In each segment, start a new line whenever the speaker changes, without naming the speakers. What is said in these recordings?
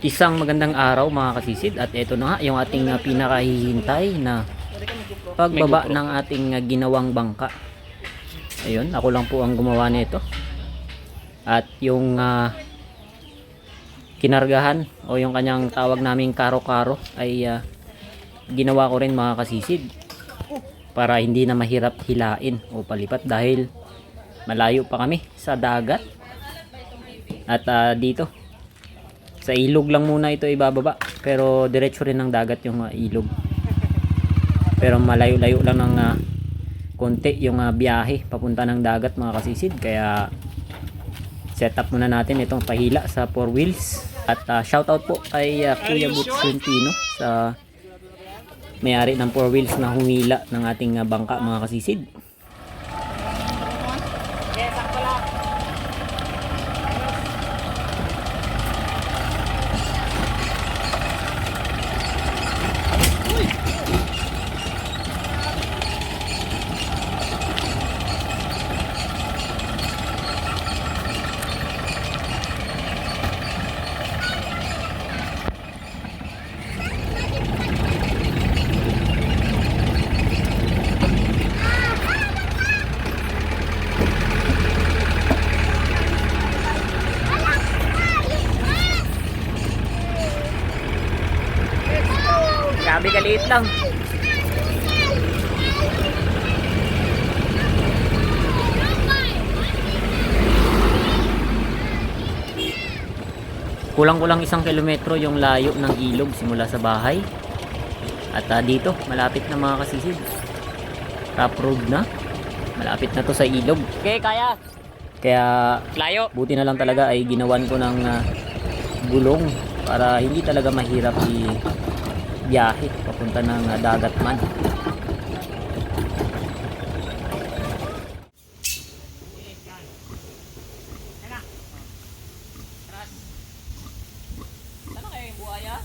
Isang magandang araw mga kasisid, at ito na nga yung ating pinakahihintay na pagbaba ng ating ginawang bangka. Ayun, ako lang po ang gumawa nito. At yung kinargahan o yung kanyang tawag naming karo-karo ay ginawa ko rin mga kasisid para hindi na mahirap hilain o palipat dahil malayo pa kami sa dagat. At dito sa ilog lang muna ito ibababa, pero diretso rin ng dagat yung ilog, pero malayo-layo lang ng konti yung biyahe papunta ng dagat mga kasisid. Kaya set up muna natin itong pahila sa 4 wheels. At shoutout po kay Kuya Butch Quintino sa may-ari ng 4 wheels na humila ng ating bangka mga kasisid. Grabe kaliit lang. Kulang-kulang 1 kilometro yung layo ng ilog simula sa bahay. At dito, malapit na mga kasisid. Top road na. Malapit na to sa ilog. Okay, kaya. Kaya layo. Buti na lang talaga ay ginawan ko ng gulong para hindi talaga mahirap biyahe papunta ng dagat man. Ano kaya yung buhaya?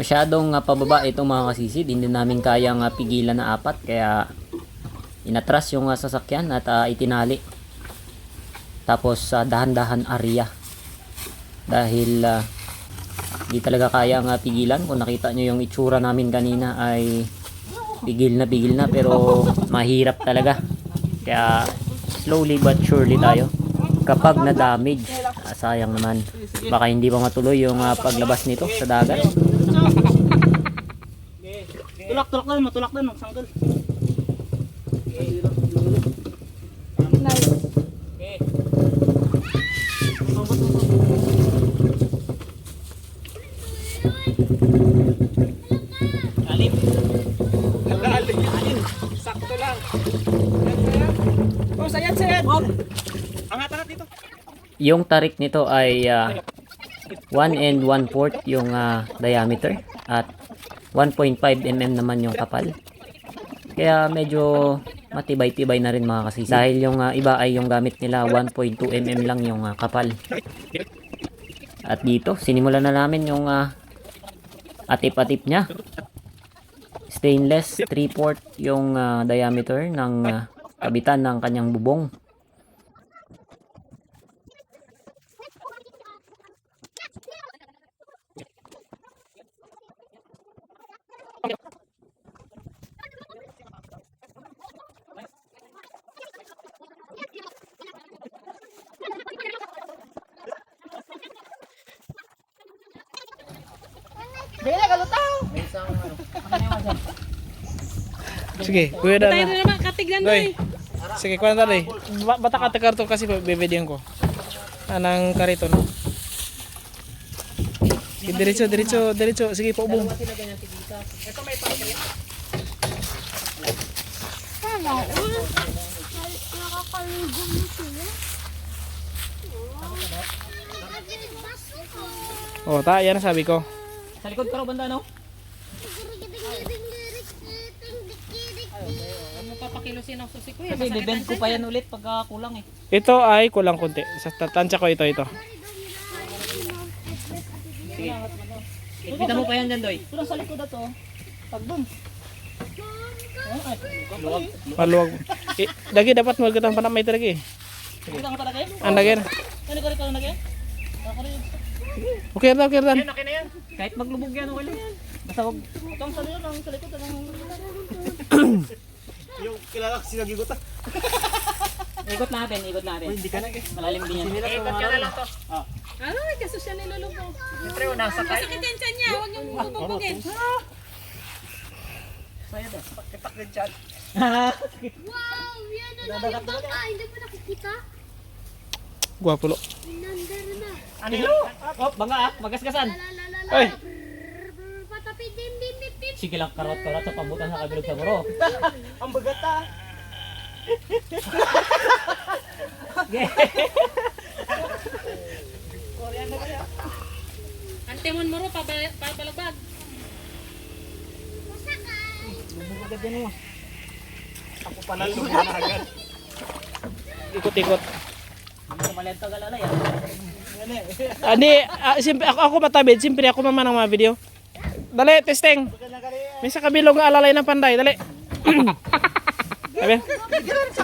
Masyadong pababa itong mga kasisid, hindi namin kayang pigilan na 4, kaya inatras yung sasakyan at itinali. Tapos dahan-dahan area dahil hindi talaga kayang pigilan. Kung nakita nyo yung itsura namin kanina ay pigil na pero mahirap talaga. Kaya slowly but surely tayo. Kapag na damage, sayang naman, baka hindi pa matuloy yung paglabas nito sa dagat.
Tulak lang, matulak din, magsanggal. Galim. Galim. Sakto lang. Oh, sayad. Angat dito.
Yung tarik nito ay 1 1/4 yung diameter at 1.5 mm naman yung kapal. Kaya medyo matibay-tibay na rin mga kasisid. Dahil yung iba ay yung gamit nila 1.2 mm lang yung kapal. At dito, sinimulan na namin yung atip-atip niya. Stainless 3/4 yung diameter ng kabitan ng kanyang bubong.
Sige, kuya na.
Tayo na naman, katignan mo eh.
Sige, kuya na rin. Bata ka karto kasi bebediyan ko. Anang karito no. Sige, diretso. Sige, paubong.
Ito may pangkrit.
Nakakaligo mo sila.
Oh, yan ang sabi ko.
Sa likod ka raw banda, no?
kilusin ng susi ko.
Kasi bibend ko pa yan ulit pagka kulang eh.
Ito ay kulang konti. Sa tansya ko ito.
Kita mo pa yan dyan, Doy. Kulang sa likod na to. Pag dun. Luwag.
Maluwag. Dagi dapat magkatang panamay talaga eh.
Kulang ka talaga yan?
Ang dagi na.
Ano ka rin ka na yan?
Okay na.
Okay na yan. Kahit maglubog yan, okay lang yan. Basta wag. Itong sa likod, ang sa likod. Yung kilala ko sinagigot ah. Ikot natin. Hindi ka na eh. Malalim din yan. Ikot ka na lang to.
Ano, kaso siya nilulubog.
Siyempre, nasa kayo.
Sakit yan siya niya, huwag niyong bubugin.
Saya ba? Pakitak din dyan.
Wow, yan na lang yung baka. Hindi mo nakikita?
Guwapo lo.
Nandar na.
Ano yun? Oh, banga ah. Magasgasan.
Lalalala.
Ay.
Patapi dim dim dim dim.
Sige lang, karot-karot sa pambutan sa kabilog sa muro.
Ang bagat ah.
Antemon mo ro, pabalagbag.
Bumugad yan mo. Ako pala lumanagan.
Ikot-ikot.
Hindi ka malento galala yan.
Hindi, siyempre ako matabid. Siyempre ako naman ang mga video. Dali, testing. May sa kabilog nga alalay ng panday. Dali. Sabi.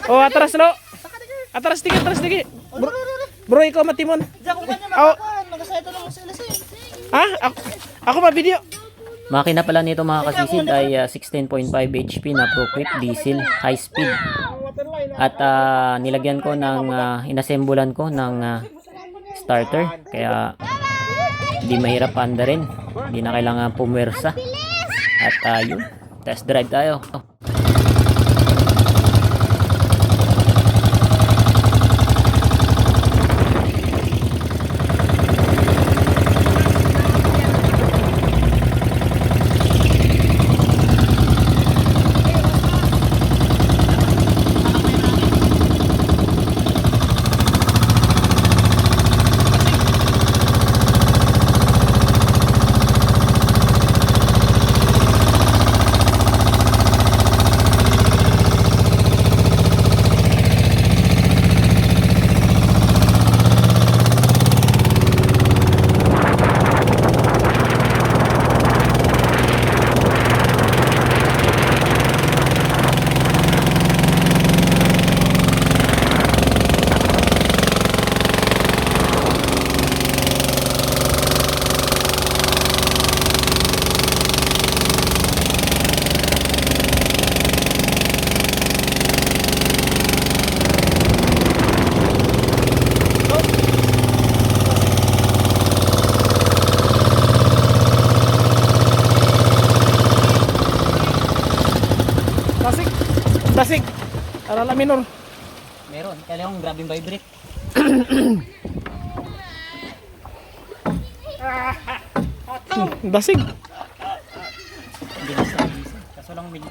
Oh, atras lo. Atras dikit. Bro, ikaw matimon.
Diyan kung kanya
Oh,
makakan. Nagasaito lang sa ilas eh.
ha? Ako pa video.
Makina pala nito mga kasisid ay 16.5 HP na ProQuip diesel high speed. At nilagyan ko ng inassemblean ko ng starter kaya hindi mahirap paandarin. Hindi na kailangan pumersa. At yun, test drive tayo.
Basig. Arala minor.
Meron. Kailangan grabing vibrate.
Basig.
Bilis. Kaso lang medyo.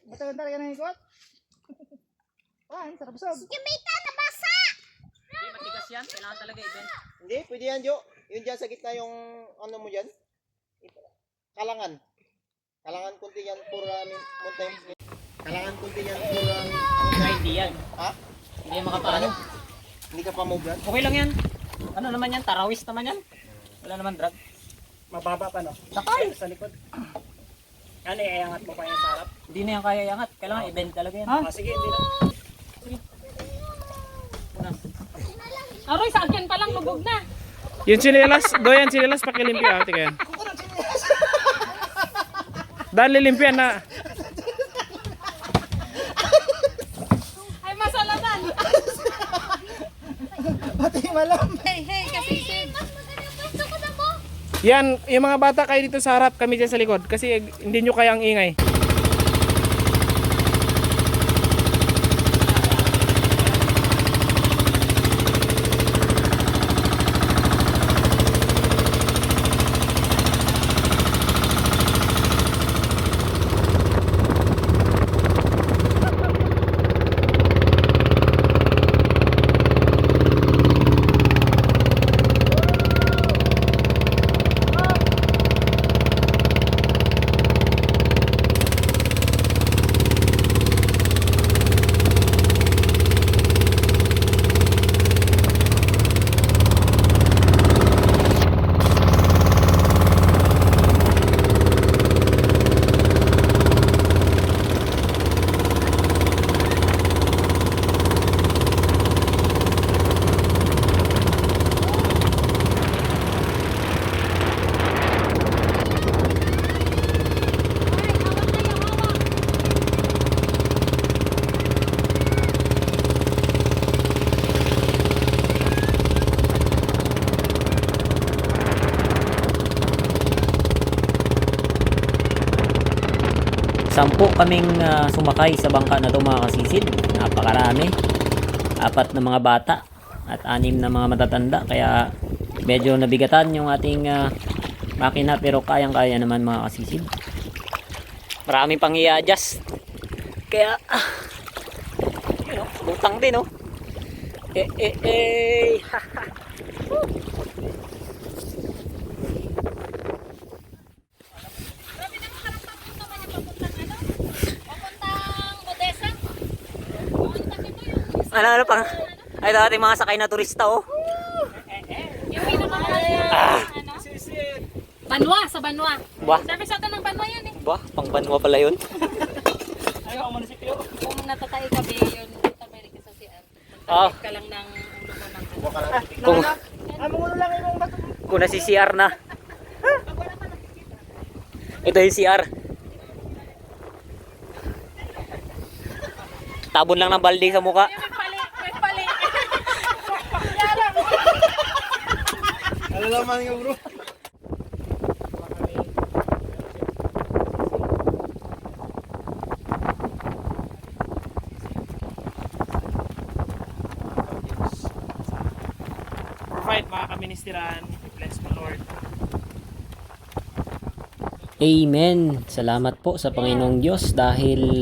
Batagan talaga ng ikot. Sarap busog.
Kumita na basa!
Hindi, matigas yan. Kailangan talaga i-bend.
Hindi, pwede yan, Jo. Yun dyan sa gitna yung ano mo dyan. Kalangan. Kalangan kunti yan for mountain. Kalangan kunti yan for
Ay, hindi yan.
ha?
Hindi yan makapaano.
Hindi ka pa move yan?
Okay lang yan. Ano naman yan? Tarawis naman yan. Wala naman drag.
Mababa pa no?
Sakay!
Sa likod. Ano, iangat mo pa yung sarap?
Hindi na yan kaya iangat. Kailangan i-bend talaga yan.
Ah, sige, hindi na.
Aroy, sa akin pa lang lubog na.
Yung sinilas, doyan sinilas pakilimpyo ate kayan. Dahil lilimpian na.
Ay, masalaman.
Pati malam.
Hey, kasisid.
Gusto ko na mo.
Yan, yung mga bata kayo dito sa harap, kami dyan sa likod. Kasi hindi nyo kaya ang ingay.
10 kaming sumakay sa bangka na to mga kasisid. Napakarami. 4 na mga bata at 6 na mga matatanda. Kaya medyo nabigatan yung ating makina, pero kayang-kaya naman mga kasisid. Maraming pang i-adjust. Kaya butang din oh.
Grabe naman parang papunta naman yung papuntang ano? Papuntang Bodesa. Ang tabi mo yung
Ano pang ay ating mga sakay na turista oh.
yung pinaka ano? Banwa, sa Banwa.
Bah,
Sabi sa atin ng Banwa yan eh.
bah, pang Banwa pala yun.
Ayaw ang munisipyo.
Kung natatay ka ba yun, Amerika sa CR.
Ah,
Ka lang ng ulo mo ng
kung
Amungulo lang yung bato.
kung nasi CR na. Ito yung CR. Tabon lang ng balde sa muka.
May pali, may pali.
Alalaman nga bro.
Provide mga kaministeran. Bless mo Lord.
Amen. Salamat po sa Panginoong Diyos dahil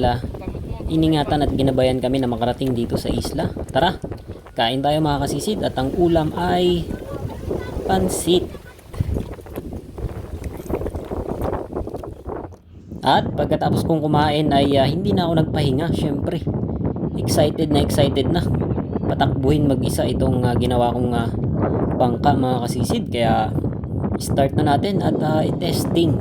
iningatan at ginabayan kami na makarating dito sa isla. Tara, kain tayo mga kasisid at ang ulam ay pansit. At pagkatapos kong kumain ay hindi na ako nagpahinga, syempre. Excited na. Patakbuhin mag-isa itong ginawa kong bangka mga kasisid. Kaya start na natin at i-testing.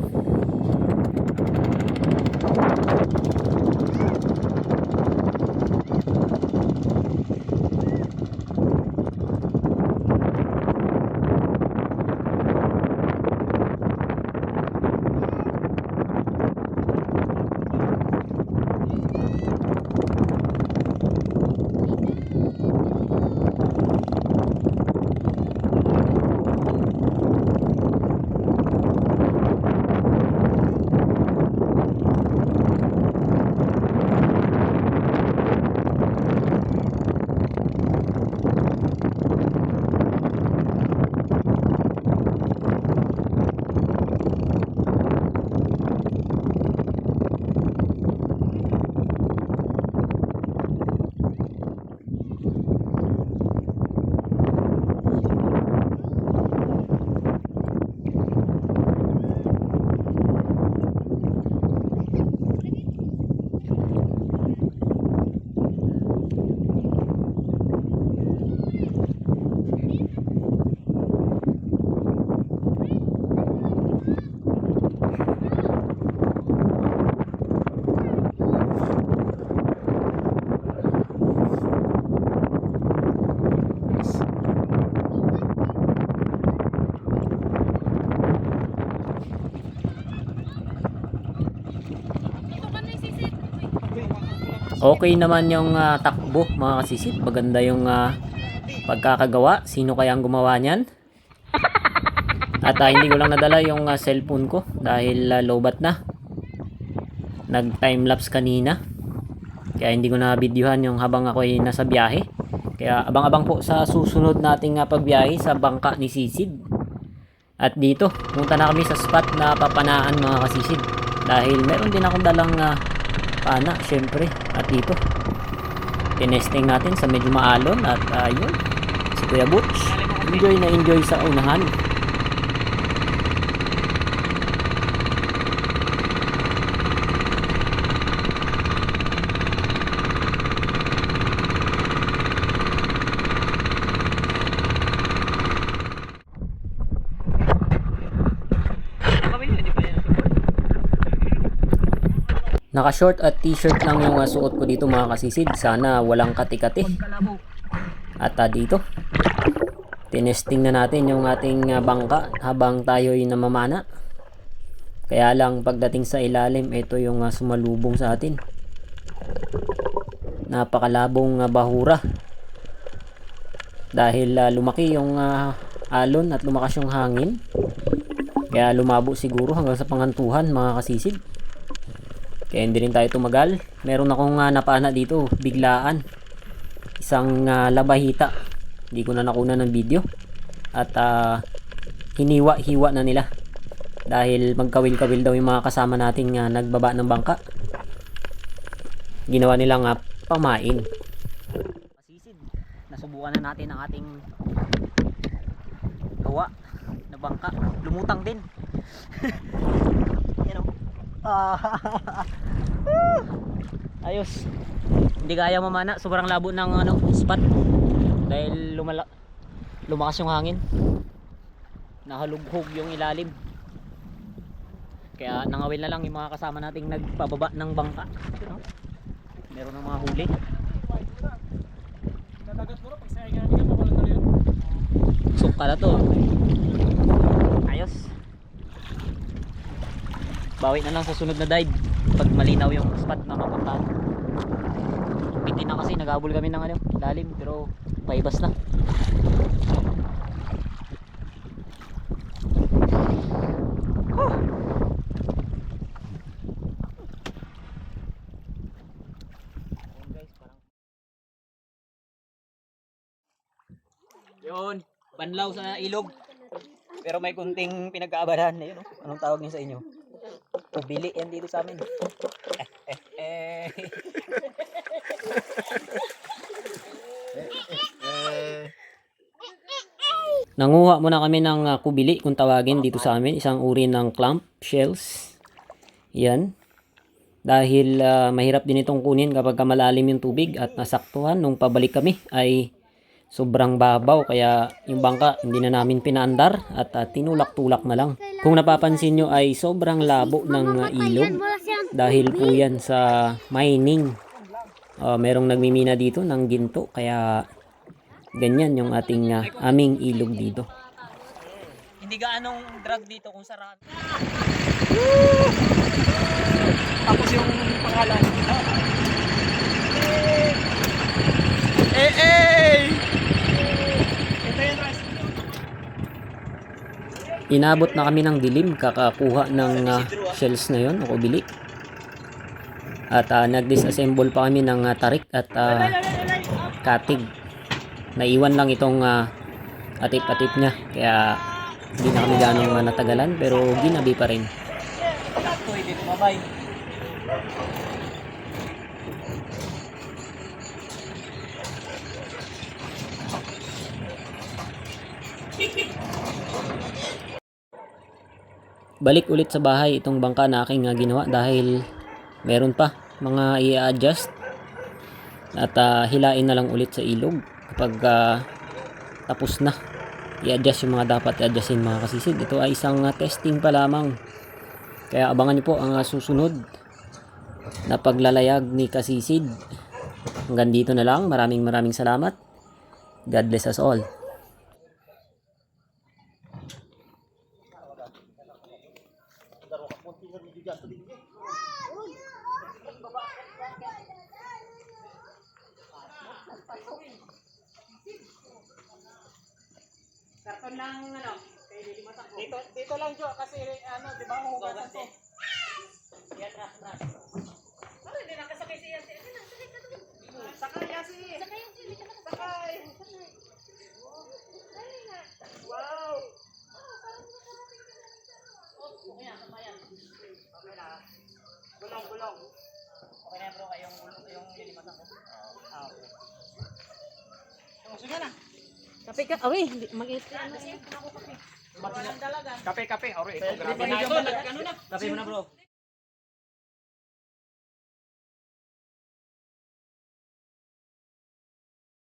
Okay naman yung takbo mga kasisid. Maganda yung pagkakagawa. Sino kaya ang gumawa niyan? At hindi ko lang nadala yung cellphone ko dahil lowbat na. Nag timelapse kanina. Kaya hindi ko na videohan yung habang ako ay nasa biyahe. Kaya abang-abang po sa susunod nating pagbiyahe sa bangka ni Sisid. At dito, punta na kami sa spot na papanaan mga kasisid. Dahil meron din akong dalang pana, syempre. At dito, tinesting natin sa medyo maalon. At yun, si Kuya Butch, enjoy sa unahan. Naka-short at t-shirt lang yung suot ko dito mga kasisid. Sana walang kati-kati. At dito, tinesting na natin yung ating bangka habang tayo'y namamana. Kaya lang pagdating sa ilalim, ito yung sumalubong sa atin. Napakalabong bahura. Dahil lumaki yung alon at lumakas yung hangin. Kaya lumabo siguro hanggang sa pangantuhan mga kasisid. Kaya hindi rin tayo tumagal. Meron akong napana dito, biglaan. Isang labahita. Hindi ko na nakuna ng video. At hiniwa-hiwa na nila. Dahil magkawil-kawil daw yung mga kasama nating nagbaba ng bangka. Ginawa nilang pamain. Pasisid. Nasubukan na natin ang ating gawa na bangka. Lumutang din. Yan o. Ayos. Hindi kaya mamana, sobrang labo ng spot dahil lumakas yung hangin, nahalughog yung ilalim, kaya nangawil na lang yung mga kasama nating nagpababa ng bangka. Meron ng mga huli. Suk ka na to. Ayos. Bawi na lang sa sunod na dive pag malinaw yung spot na mapuntahan. Bitin na kasi, naghabol kami ng lalim, pero paibas na. Yun, banlaw sa ilog. Pero may kunting pinagkaabalahan na yun. Anong tawag niyo sa inyo? Kubili yan dito sa amin. Nanguha muna kami ng kubili kung tawagin dito sa amin. Isang uri ng clamp shells. Yan. Dahil mahirap din itong kunin kapag malalim yung tubig at nasaktuhan nung pabalik kami ay sobrang babaw. Kaya yung bangka hindi na namin pinaandar at tinulak-tulak na lang. Kung napapansin nyo ay sobrang labo ng ilog. Dahil po yan sa mining. Merong nagmimina dito ng ginto. Kaya ganyan yung ating aming ilog dito. Hindi gaanong drag dito kung sarado.
Tapos yung pangalan. Ito yun, Ras.
Inabot na kami ng dilim kakakuha ng shells na yon o kubili. At nag-disassemble pa kami ng tarik at katig. Naiwan lang itong atip-atip niya. Kaya hindi na kami ganong natagalan pero ginabi pa rin. Balik ulit sa bahay itong bangka na aking ginawa dahil meron pa mga i-adjust at hilain na lang ulit sa ilog kapag tapos na i-adjust yung mga dapat i-adjustin mga kasisid. Ito ay isang testing pa lamang, kaya abangan niyo po ang susunod na paglalayag ni Kasisid. Hanggang dito na lang. Maraming salamat. God bless us all.
Karton lang dito lang Jo kasi di ba hugasan to. Yan ras. Ano hindi nakasakay siya si sakay si. Sakay. Wow. Gulong. Okay na bro, yung lilimatan ko. Okay. Sige na. Kape ka, awi, mag-eat ka na. Kape. Ori, ito, grabe na. Kape mo na bro.